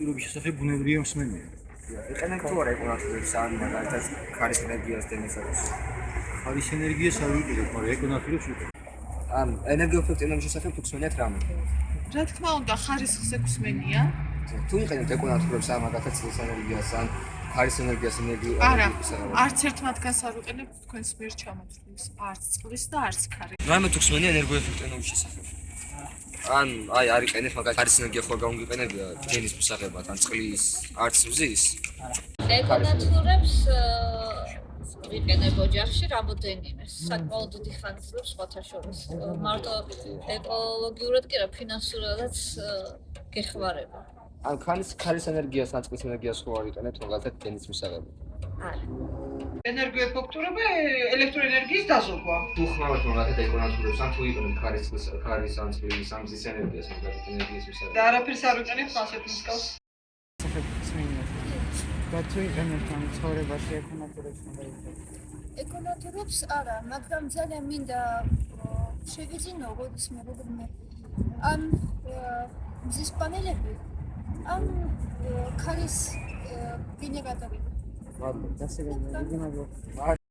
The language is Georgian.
პირობის შესახებ ბუნებრივი მსმენელია. იყენებ თუ არა ეკონატურებს ან მაგალითად ქარის ენერგიას დენისებს. ხარის ენერგიას არ ვიყიდებ, მაგრამ ეკონატურებს ვიყიდებ. ან ენერგოეფექტიანობის შესახებ თუ გსმენიათ რამე? რა თქმა უნდა, ხარისხზე გვსმენია. თუ იყენებთ ეკონატურებს ან მაგალითად წყლის ენერგიას ან ქარის ენერგიას არა, არც ერთ მათგანს არ ვიყენებთ თქვენს მიერ ჩამოთვლის, არც წყლის და არც ქარის. რამე თუ გსმენია ენერგოეფექტიანობის შესახებ. ან არ იყენებ მაგალითად ქარის ენერგია ხო გამოგიყენებია დენის მისაღებად ან წყლის არც მზის? ეკონატურებს ვიყენებ ოჯახში რამოდენიმე. საკმაოდ დიდი ხანი ძლებს სხვათა შორის. მარტო ეკოლოგიურად კი რა ფინანსურადაც გეხმარება. ან ქარის ენერგიას ან წყლის ენერგიას ხო არ იყენებთ მაგალითად დენის მისაღებად? არა. ენერგოეფექტურობა ელექტროენერგიის დაზოგვა. თუ ხმავთ მაგალითად ეკონატურებს ან თუ იყენებთ ქარის ან წყლის ან მზის ენერგიას მაგალითად ენერგიის მისაღებად? და არაფერს არ ვიყენებ მასეთ მსგავს. და თუ იყენებთ ამ ცხოვრებაში ეკონატურებს მაგალითად? ეკონატურებს არა, მაგრამ ძალიან მინდა შევიძინო როდისმე ან მზის პანელები ან ქარის გენერატორი. მადლობა, დასწრებული.